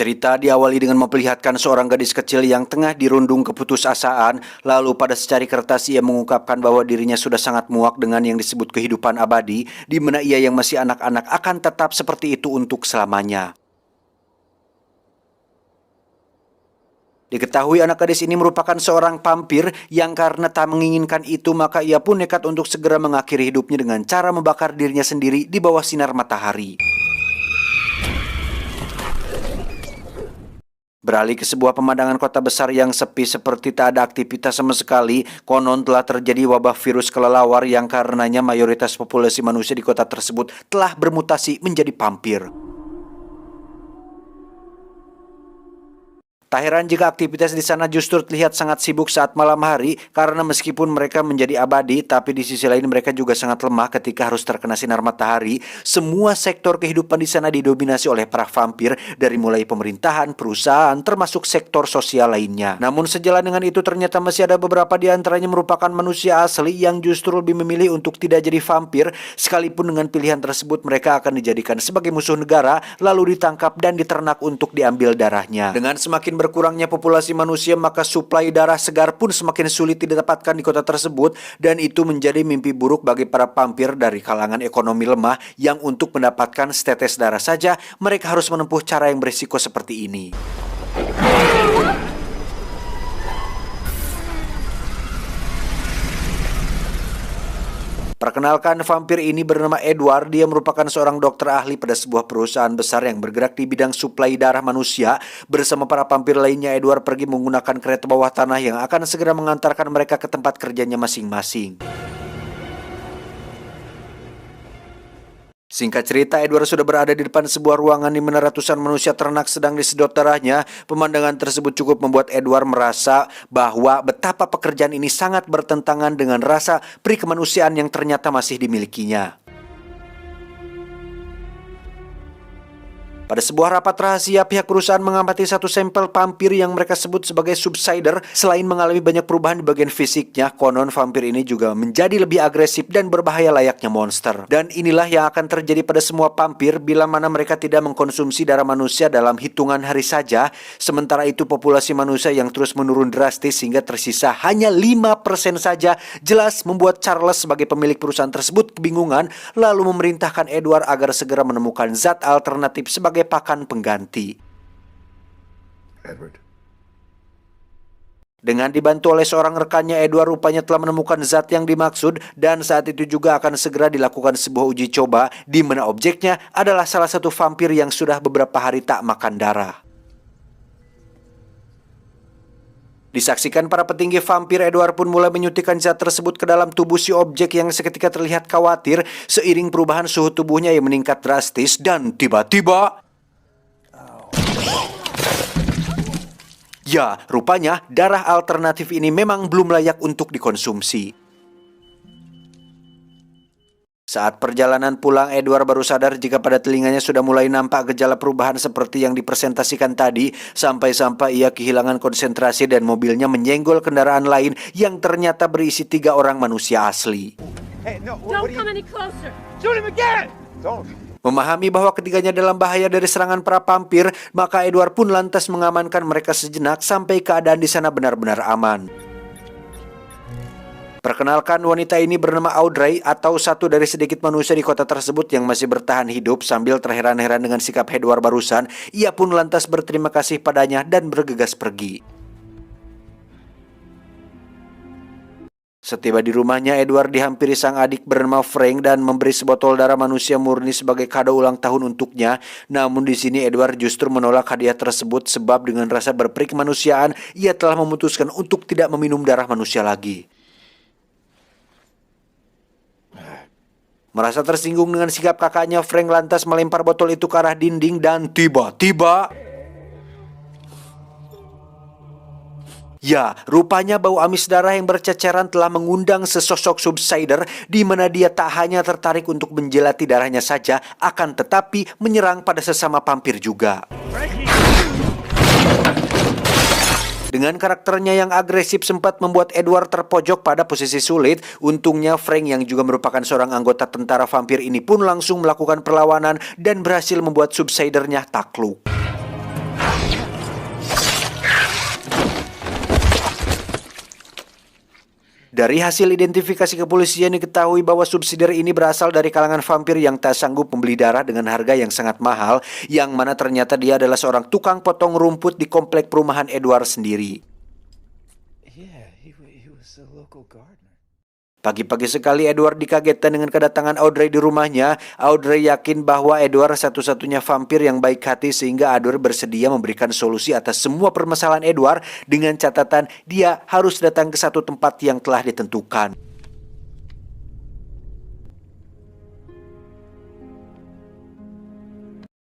Cerita diawali dengan memperlihatkan seorang gadis kecil yang tengah dirundung keputusasaan, lalu pada secari kertas ia mengungkapkan bahwa dirinya sudah sangat muak dengan yang disebut kehidupan abadi, di mana ia yang masih anak-anak akan tetap seperti itu untuk selamanya. Diketahui anak gadis ini merupakan seorang vampir yang karena tak menginginkan itu maka ia pun nekat untuk segera mengakhiri hidupnya dengan cara membakar dirinya sendiri di bawah sinar matahari. Beralih ke sebuah pemandangan kota besar yang sepi seperti tak ada aktivitas sama sekali, konon telah terjadi wabah virus kelelawar yang karenanya mayoritas populasi manusia di kota tersebut telah bermutasi menjadi vampir. Tak heran jika aktivitas di sana justru terlihat sangat sibuk saat malam hari karena meskipun mereka menjadi abadi, tapi di sisi lain mereka juga sangat lemah ketika harus terkena sinar matahari. Semua sektor kehidupan di sana didominasi oleh para vampir dari mulai pemerintahan, perusahaan, termasuk sektor sosial lainnya. Namun sejalan dengan itu ternyata masih ada beberapa di antaranya merupakan manusia asli yang justru lebih memilih untuk tidak jadi vampir, sekalipun dengan pilihan tersebut mereka akan dijadikan sebagai musuh negara, lalu ditangkap dan diternak untuk diambil darahnya. Dengan semakin berkurangnya populasi manusia, maka suplai darah segar pun semakin sulit didapatkan di kota tersebut, dan itu menjadi mimpi buruk bagi para vampir dari kalangan ekonomi lemah yang untuk mendapatkan setetes darah saja mereka harus menempuh cara yang berisiko seperti ini. Perkenalkan, vampir ini bernama Edward. Dia merupakan seorang dokter ahli pada sebuah perusahaan besar yang bergerak di bidang suplai darah manusia. Bersama para vampir lainnya, Edward pergi menggunakan kereta bawah tanah yang akan segera mengantarkan mereka ke tempat kerjanya masing-masing. Singkat cerita, Edward sudah berada di depan sebuah ruangan di mana ratusan manusia ternak sedang disedot darahnya. Pemandangan tersebut cukup membuat Edward merasa bahwa betapa pekerjaan ini sangat bertentangan dengan rasa peri kemanusiaan yang ternyata masih dimilikinya. Pada sebuah rapat rahasia, pihak perusahaan mengamati satu sampel vampir yang mereka sebut sebagai subsider. Selain mengalami banyak perubahan di bagian fisiknya, konon vampir ini juga menjadi lebih agresif dan berbahaya layaknya monster. Dan inilah yang akan terjadi pada semua vampir bila mana mereka tidak mengkonsumsi darah manusia dalam hitungan hari saja. Sementara itu populasi manusia yang terus menurun drastis hingga tersisa hanya 5% saja. Jelas membuat Charles sebagai pemilik perusahaan tersebut kebingungan, lalu memerintahkan Edward agar segera menemukan zat alternatif sebagai pakan pengganti. Edward. Dengan dibantu oleh seorang rekannya, Edward rupanya telah menemukan zat yang dimaksud, dan saat itu juga akan segera dilakukan sebuah uji coba di mana objeknya adalah salah satu vampir yang sudah beberapa hari tak makan darah. Disaksikan para petinggi vampir, Edward pun mulai menyuntikkan zat tersebut ke dalam tubuh si objek yang seketika terlihat khawatir seiring perubahan suhu tubuhnya yang meningkat drastis, dan tiba-tiba ya, rupanya darah alternatif ini memang belum layak untuk dikonsumsi. Saat perjalanan pulang, Edward baru sadar jika pada telinganya sudah mulai nampak gejala perubahan seperti yang dipresentasikan tadi, sampai-sampai ia kehilangan konsentrasi dan mobilnya menyenggol kendaraan lain yang ternyata berisi 3 orang manusia asli. Hey, no, don't come any closer. Shoot him again! Don't. Memahami bahwa ketiganya dalam bahaya dari serangan para vampir, maka Edward pun lantas mengamankan mereka sejenak sampai keadaan di sana benar-benar aman. Perkenalkan, wanita ini bernama Audrey, atau satu dari sedikit manusia di kota tersebut yang masih bertahan hidup. Sambil terheran-heran dengan sikap Edward barusan, ia pun lantas berterima kasih padanya dan bergegas pergi. Setiba di rumahnya, Edward dihampiri sang adik bernama Frank dan memberi sebotol darah manusia murni sebagai kado ulang tahun untuknya. Namun di sini Edward justru menolak hadiah tersebut sebab dengan rasa berperi kemanusiaan, ia telah memutuskan untuk tidak meminum darah manusia lagi. Merasa tersinggung dengan sikap kakaknya, Frank lantas melempar botol itu ke arah dinding dan tiba-tiba ya, rupanya bau amis darah yang berceceran telah mengundang sesosok subsider, di mana dia tak hanya tertarik untuk menjelati darahnya saja, akan tetapi menyerang pada sesama vampir juga. Dengan karakternya yang agresif sempat membuat Edward terpojok pada posisi sulit. Untungnya Frank yang juga merupakan seorang anggota tentara vampir ini pun langsung melakukan perlawanan dan berhasil membuat subsidernya takluk. Dari hasil identifikasi kepolisian diketahui bahwa subsidiar ini berasal dari kalangan vampir yang tak sanggup membeli darah dengan harga yang sangat mahal, yang mana ternyata dia adalah seorang tukang potong rumput di komplek perumahan Edward sendiri. Yeah, he was a local gardener. Pagi-pagi sekali Edward dikagetkan dengan kedatangan Audrey di rumahnya. Audrey yakin bahwa Edward satu-satunya vampir yang baik hati sehingga Audrey bersedia memberikan solusi atas semua permasalahan Edward dengan catatan dia harus datang ke satu tempat yang telah ditentukan.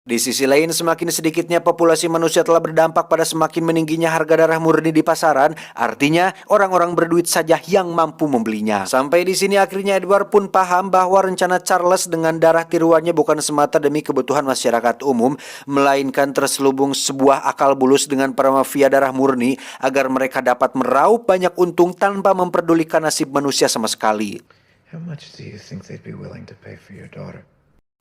Di sisi lain, semakin sedikitnya populasi manusia telah berdampak pada semakin meningginya harga darah murni di pasaran. Artinya, orang-orang berduit saja yang mampu membelinya. Sampai di sini akhirnya Edward pun paham bahwa rencana Charles dengan darah tiruannya bukan semata demi kebutuhan masyarakat umum, melainkan terselubung sebuah akal bulus dengan para mafia darah murni agar mereka dapat meraup banyak untung tanpa memperdulikan nasib manusia sama sekali. How much do you think they'd be willing to pay for your daughter?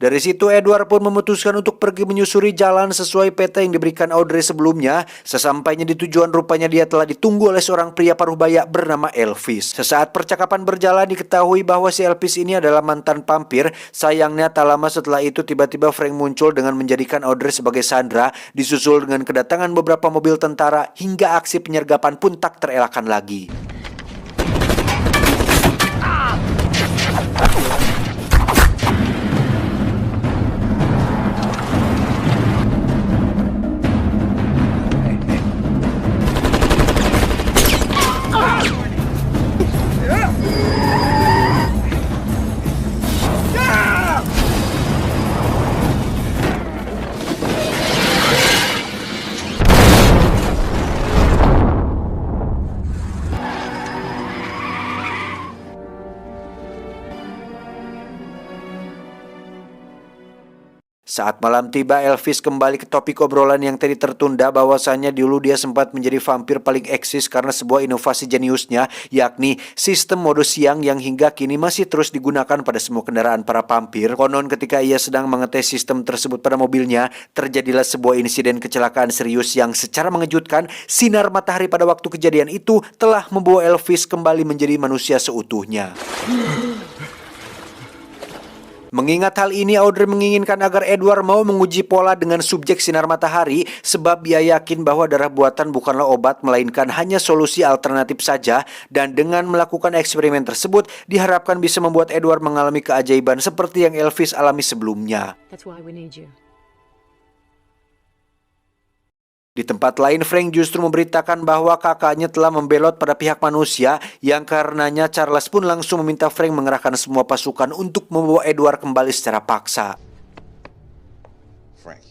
Dari situ Edward pun memutuskan untuk pergi menyusuri jalan sesuai peta yang diberikan Audrey sebelumnya. Sesampainya di tujuan rupanya dia telah ditunggu oleh seorang pria paruh baya bernama Elvis. Sesaat percakapan berjalan diketahui bahwa si Elvis ini adalah mantan vampir. Sayangnya tak lama setelah itu tiba-tiba Frank muncul dengan menjadikan Audrey sebagai sandera, disusul dengan kedatangan beberapa mobil tentara hingga aksi penyergapan pun tak terelakkan lagi. Saat malam tiba, Elvis kembali ke topik obrolan yang tadi tertunda bahwasannya dulu dia sempat menjadi vampir paling eksis karena sebuah inovasi jeniusnya, yakni sistem mode siang yang hingga kini masih terus digunakan pada semua kendaraan para vampir. Konon ketika ia sedang mengetes sistem tersebut pada mobilnya, terjadilah sebuah insiden kecelakaan serius yang secara mengejutkan, sinar matahari pada waktu kejadian itu telah membawa Elvis kembali menjadi manusia seutuhnya. Mengingat hal ini, Audrey menginginkan agar Edward mau menguji pola dengan subjek sinar matahari sebab dia yakin bahwa darah buatan bukanlah obat melainkan hanya solusi alternatif saja, dan dengan melakukan eksperimen tersebut diharapkan bisa membuat Edward mengalami keajaiban seperti yang Elvis alami sebelumnya. That's why we need you. Di tempat lain, Frank justru memberitakan bahwa kakaknya telah membelot pada pihak manusia, yang karenanya Charles pun langsung meminta Frank mengerahkan semua pasukan untuk membawa Edward kembali secara paksa. Frank.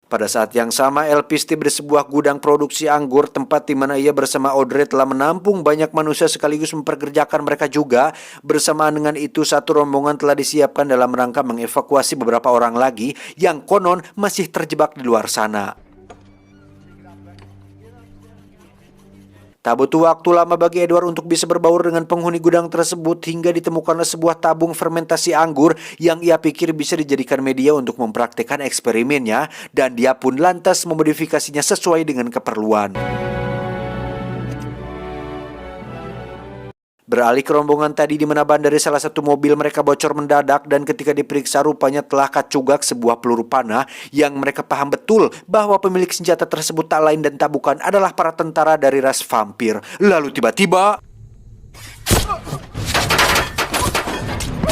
Pada saat yang sama, Elvis tiba di sebuah gudang produksi anggur, tempat di mana ia bersama Audrey telah menampung banyak manusia sekaligus memperkerjakan mereka juga. Bersamaan dengan itu, satu rombongan telah disiapkan dalam rangka mengevakuasi beberapa orang lagi yang konon masih terjebak di luar sana. Tak butuh waktu lama bagi Edward untuk bisa berbaur dengan penghuni gudang tersebut hingga ditemukanlah sebuah tabung fermentasi anggur yang ia pikir bisa dijadikan media untuk mempraktikkan eksperimennya, dan dia pun lantas memodifikasinya sesuai dengan keperluan. Beralih ke rombongan tadi di mana ban dari salah satu mobil mereka bocor mendadak, dan ketika diperiksa rupanya telah kacugak sebuah peluru panah yang mereka paham betul bahwa pemilik senjata tersebut tak lain dan tak bukan adalah para tentara dari ras vampir. Lalu tiba-tiba,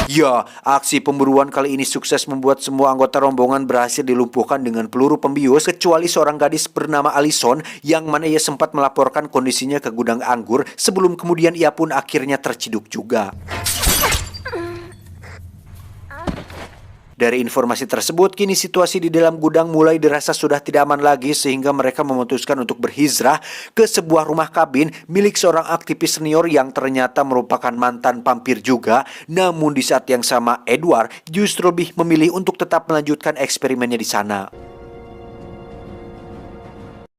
ya, aksi pemburuan kali ini sukses membuat semua anggota rombongan berhasil dilumpuhkan dengan peluru pembius kecuali seorang gadis bernama Allison yang mana ia sempat melaporkan kondisinya ke gudang anggur sebelum kemudian ia pun akhirnya terciduk juga. Dari informasi tersebut, kini situasi di dalam gudang mulai dirasa sudah tidak aman lagi sehingga mereka memutuskan untuk berhijrah ke sebuah rumah kabin milik seorang aktivis senior yang ternyata merupakan mantan vampir juga. Namun di saat yang sama, Edward justru lebih memilih untuk tetap melanjutkan eksperimennya di sana.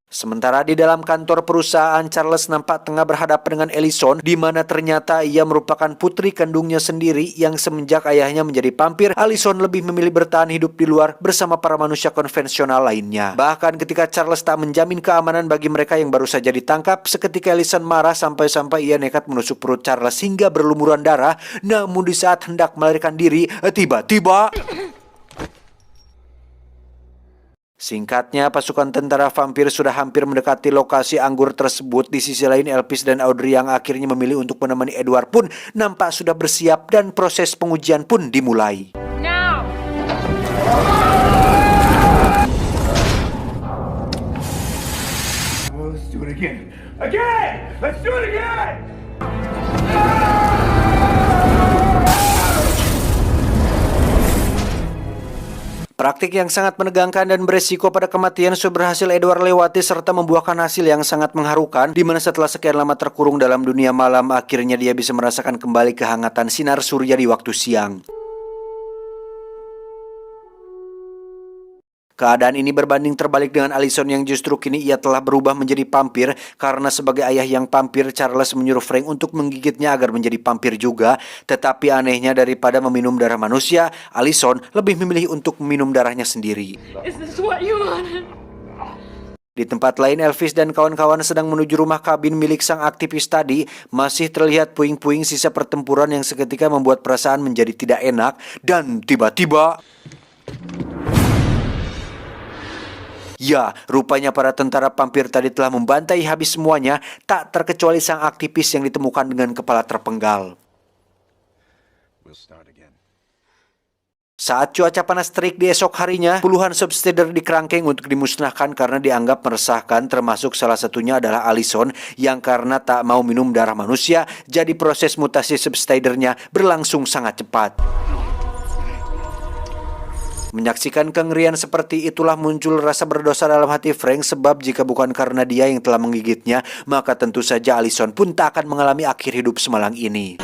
Sementara di dalam kantor perusahaan, Charles nampak tengah berhadapan dengan Ellison, di mana ternyata ia merupakan putri kandungnya sendiri yang semenjak ayahnya menjadi vampir, Ellison lebih memilih bertahan hidup di luar bersama para manusia konvensional lainnya. Bahkan ketika Charles tak menjamin keamanan bagi mereka yang baru saja ditangkap, seketika Ellison marah sampai-sampai ia nekat menusuk perut Charles hingga berlumuran darah. Namun di saat hendak melarikan diri, tiba-tiba... Singkatnya, pasukan tentara vampir sudah hampir mendekati lokasi anggur tersebut. Di sisi lain, Elvis dan Audrey yang akhirnya memilih untuk menemani Edward pun nampak sudah bersiap dan proses pengujian pun dimulai. Now! Well, let's do it again. Again! Let's do it again! Praktik yang sangat menegangkan dan beresiko pada kematian sudah berhasil Edward lewati serta membuahkan hasil yang sangat mengharukan, di mana setelah sekian lama terkurung dalam dunia malam, akhirnya dia bisa merasakan kembali kehangatan sinar surya di waktu siang. Keadaan ini berbanding terbalik dengan Ellison yang justru kini ia telah berubah menjadi vampir, karena sebagai ayah yang vampir, Charles menyuruh Frank untuk menggigitnya agar menjadi vampir juga. Tetapi anehnya, daripada meminum darah manusia, Ellison lebih memilih untuk meminum darahnya sendiri. Is this what you wanted? Di tempat lain, Elvis dan kawan-kawan sedang menuju rumah kabin milik sang aktivis tadi. Masih terlihat puing-puing sisa pertempuran yang seketika membuat perasaan menjadi tidak enak. Dan tiba-tiba... Ya, rupanya para tentara vampir tadi telah membantai habis semuanya, tak terkecuali sang aktivis yang ditemukan dengan kepala terpenggal. We'll start again. Saat cuaca panas terik di esok harinya, puluhan substader dikerangkeng untuk dimusnahkan karena dianggap meresahkan, termasuk salah satunya adalah Ellison yang karena tak mau minum darah manusia, jadi proses mutasi substadernya berlangsung sangat cepat. Menyaksikan kengerian seperti itulah muncul rasa berdosa dalam hati Frank, sebab jika bukan karena dia yang telah menggigitnya, maka tentu saja Ellison pun tak akan mengalami akhir hidup semalang ini.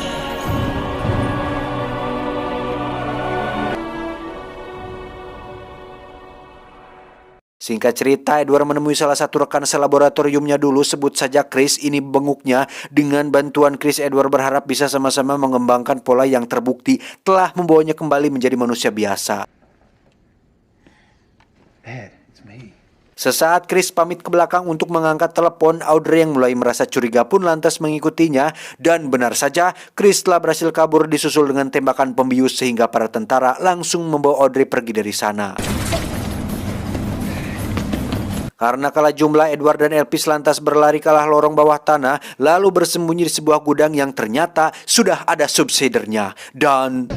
Singkat cerita, Edward menemui salah satu rekan selaboratoriumnya dulu, sebut saja Chris. Ini benguknya. Dengan bantuan Chris, Edward berharap bisa sama-sama mengembangkan pola yang terbukti telah membawanya kembali menjadi manusia biasa. Ed, it's me. Sesaat Chris pamit ke belakang untuk mengangkat telepon, Audrey yang mulai merasa curiga pun lantas mengikutinya. Dan benar saja, Chris telah berhasil kabur disusul dengan tembakan pembius sehingga para tentara langsung membawa Audrey pergi dari sana. Karena kalah jumlah, Edward dan Elvis lantas berlari ke arah lorong bawah tanah, lalu bersembunyi di sebuah gudang yang ternyata sudah ada subsidernya. Dan...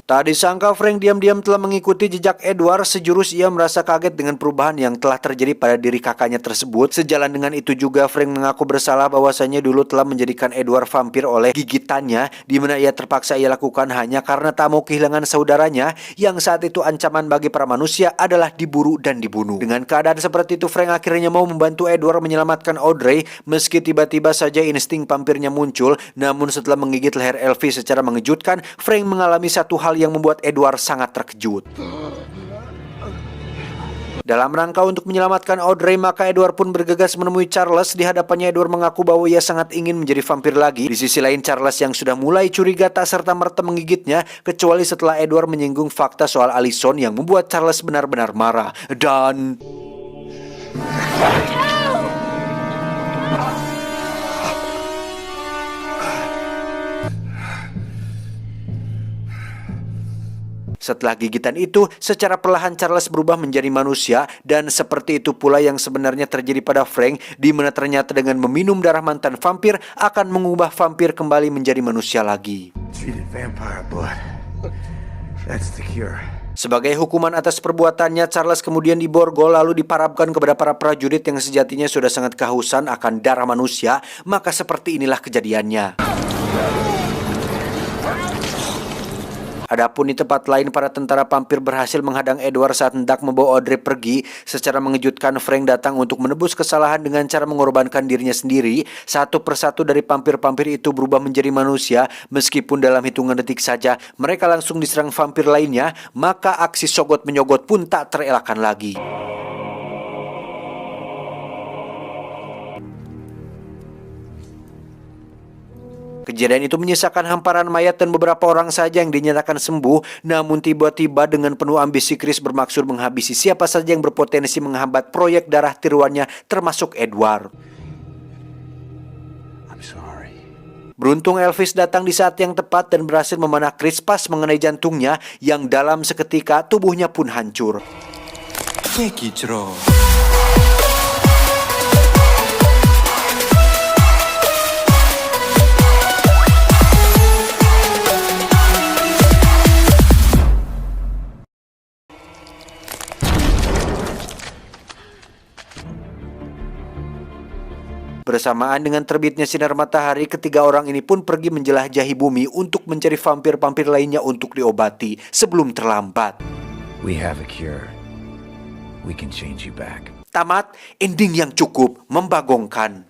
tak disangka Frank diam-diam telah mengikuti jejak Edward. Sejurus ia merasa kaget dengan perubahan yang telah terjadi pada diri kakaknya tersebut. Sejalan dengan itu juga Frank mengaku bersalah bahwasanya dulu telah menjadikan Edward vampir oleh gigitannya, di mana ia terpaksa ia lakukan hanya karena tak mau kehilangan saudaranya yang saat itu ancaman bagi para manusia adalah diburu dan dibunuh. Dengan keadaan seperti itu, Frank akhirnya mau membantu Edward menyelamatkan Audrey, meski tiba-tiba saja insting vampirnya muncul. Namun setelah menggigit leher Elvis secara mengejutkan, Frank mengalami satu hal yang membuat Edward sangat terkejut. Dalam rangka untuk menyelamatkan Audrey, maka Edward pun bergegas menemui Charles. Di hadapannya Edward mengaku bahwa ia sangat ingin menjadi vampir lagi. Di sisi lain, Charles yang sudah mulai curiga tak serta-merta menggigitnya, kecuali setelah Edward menyinggung fakta soal Ellison yang membuat Charles benar-benar marah. Dan... setelah gigitan itu, secara perlahan Charles berubah menjadi manusia, dan seperti itu pula yang sebenarnya terjadi pada Frank, di mana ternyata dengan meminum darah mantan vampir akan mengubah vampir kembali menjadi manusia lagi. Treated vampire blood. That's the cure. Sebagai hukuman atas perbuatannya, Charles kemudian diborgol lalu diparabkan kepada para prajurit yang sejatinya sudah sangat kehausan akan darah manusia. Maka seperti inilah kejadiannya. Adapun di tempat lain, para tentara vampir berhasil menghadang Edward saat hendak membawa Audrey pergi. Secara mengejutkan, Frank datang untuk menebus kesalahan dengan cara mengorbankan dirinya sendiri. Satu persatu dari vampir-vampir itu berubah menjadi manusia. Meskipun dalam hitungan detik saja mereka langsung diserang vampir lainnya, maka aksi sogot-menyogot pun tak terelakkan lagi. Kejadian itu menyisakan hamparan mayat dan beberapa orang saja yang dinyatakan sembuh. Namun tiba-tiba dengan penuh ambisi, Chris bermaksud menghabisi siapa saja yang berpotensi menghambat proyek darah tiruannya, termasuk Edward. I'm sorry. Beruntung Elvis datang di saat yang tepat dan berhasil memanah Chris pas mengenai jantungnya, yang dalam seketika tubuhnya pun hancur. Bersamaan dengan terbitnya sinar matahari, ketiga orang ini pun pergi menjelajahi bumi untuk mencari vampir-vampir lainnya untuk diobati sebelum terlambat. We have a cure. We can change you back. Tamat, ending yang cukup membagongkan.